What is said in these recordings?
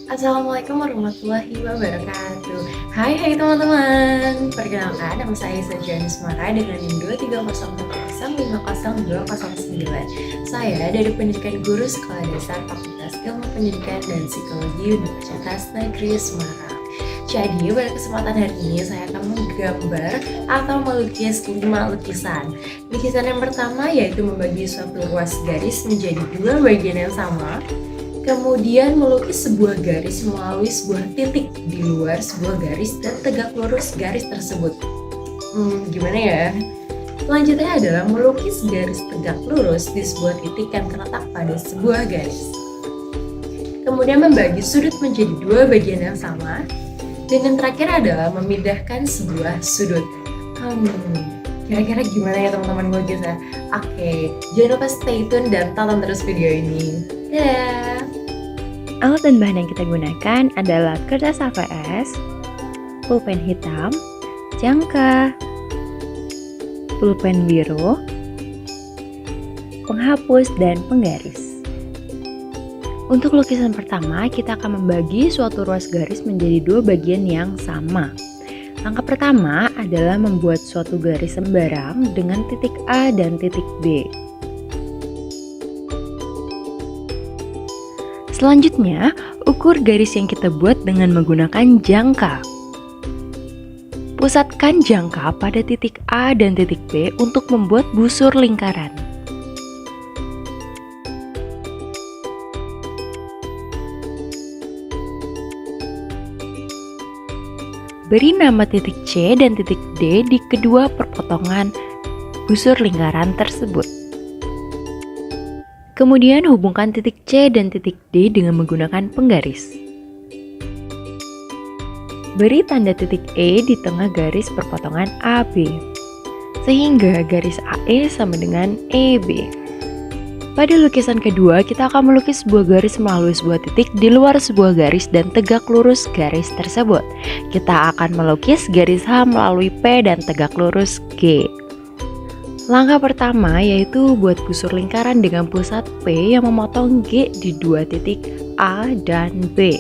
Assalamualaikum warahmatullahi wabarakatuh. Hai teman-teman. Perkenalkan, nama saya Sajani Semara dengan NIM 23040500209. Saya dari Pendidikan Guru Sekolah Dasar Fakultas Ilmu Pendidikan dan Psikologi Universitas Negeri Semarang. Jadi pada kesempatan hari ini saya akan menggambar atau melukis 5 lukisan. Lukisan yang pertama yaitu membagi suatu ruas garis menjadi 2 bagian yang sama. Kemudian melukis sebuah garis melalui sebuah titik di luar sebuah garis dan tegak lurus garis tersebut. Gimana ya? Selanjutnya adalah melukis garis tegak lurus di sebuah titik yang terletak pada sebuah garis. Kemudian membagi sudut menjadi 2 bagian yang sama. Dan yang terakhir adalah memindahkan sebuah sudut. Kira-kira gimana ya teman-teman gue gitu? Oke, jangan lupa stay tune dan tonton terus video ini. Dadah! Alat dan bahan yang kita gunakan adalah kertas HVS, pulpen hitam, jangka, pulpen biru, penghapus, dan penggaris. Untuk lukisan pertama, kita akan membagi suatu ruas garis menjadi 2 bagian yang sama. Langkah pertama adalah membuat suatu garis sembarang dengan titik A dan titik B. Selanjutnya, ukur garis yang kita buat dengan menggunakan jangka. Pusatkan jangka pada titik A dan titik B untuk membuat busur lingkaran. Beri nama titik C dan titik D di kedua perpotongan busur lingkaran tersebut. Kemudian hubungkan titik C dan titik D dengan menggunakan penggaris. Beri tanda titik E di tengah garis perpotongan AB, sehingga garis AE sama dengan EB. Pada lukisan kedua, kita akan melukis sebuah garis melalui sebuah titik di luar sebuah garis dan tegak lurus garis tersebut. Kita akan melukis garis H melalui P dan tegak lurus G. Langkah pertama yaitu buat busur lingkaran dengan pusat P yang memotong G di 2 titik A dan B.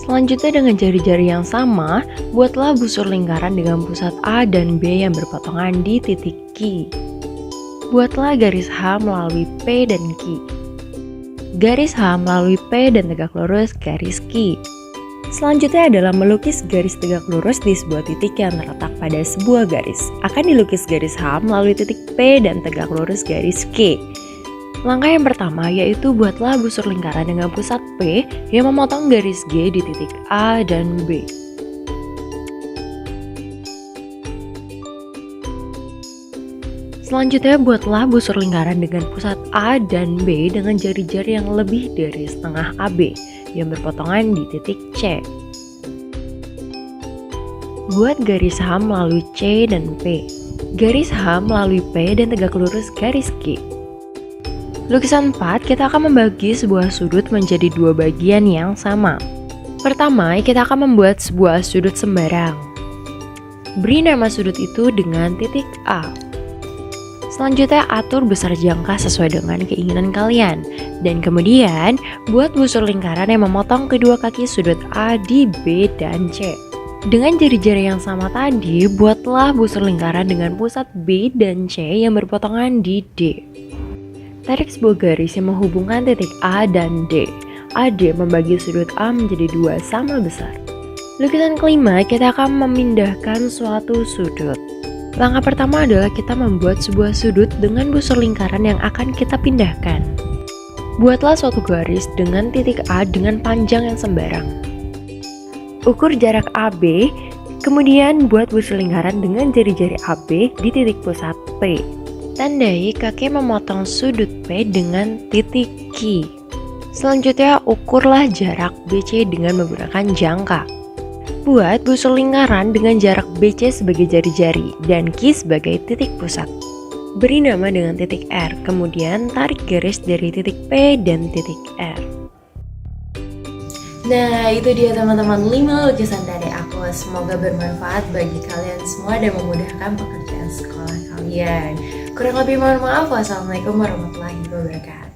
Selanjutnya dengan jari-jari yang sama, buatlah busur lingkaran dengan pusat A dan B yang berpotongan di titik Q. Buatlah garis H melalui P dan Q. Garis H melalui P dan tegak lurus garis Q. Selanjutnya adalah melukis garis tegak lurus di sebuah titik yang terletak pada sebuah garis. Akan dilukis garis H melalui titik P dan tegak lurus garis Q. Langkah yang pertama yaitu buatlah busur lingkaran dengan pusat P yang memotong garis G di titik A dan B. Selanjutnya buatlah busur lingkaran dengan pusat A dan B dengan jari-jari yang lebih dari setengah AB yang berpotongan di titik C. Buat garis H melalui C dan P. Garis H melalui P dan tegak lurus garis Q. Lukisan 4, kita akan membagi sebuah sudut menjadi 2 bagian yang sama. Pertama, kita akan membuat sebuah sudut sembarang. Beri nama sudut itu dengan titik A. Selanjutnya atur besar jangka sesuai dengan keinginan kalian. Dan kemudian buat busur lingkaran yang memotong kedua kaki sudut A di B dan C. Dengan jari-jari yang sama tadi, buatlah busur lingkaran dengan pusat B dan C yang berpotongan di D. Tarik sebuah garis yang menghubungkan titik A dan D. AD membagi sudut A menjadi 2 sama besar. Lukisan kelima, kita akan memindahkan suatu sudut. Langkah pertama adalah kita membuat sebuah sudut dengan busur lingkaran yang akan kita pindahkan. Buatlah suatu garis dengan titik A dengan panjang yang sembarang. Ukur jarak AB, kemudian buat busur lingkaran dengan jari-jari AB di titik pusat P. Tandai kaki memotong sudut P dengan titik Q. Selanjutnya ukurlah jarak BC dengan menggunakan jangka. Buat busur lingkaran dengan jarak BC sebagai jari-jari dan Q sebagai titik pusat. Beri nama dengan titik R, kemudian tarik garis dari titik P dan titik R. Nah, itu dia teman-teman 5 lukisan dari aku. Semoga bermanfaat bagi kalian semua dan memudahkan pekerjaan sekolah kalian. Kurang lebih mohon maaf. Wassalamualaikum warahmatullahi wabarakatuh.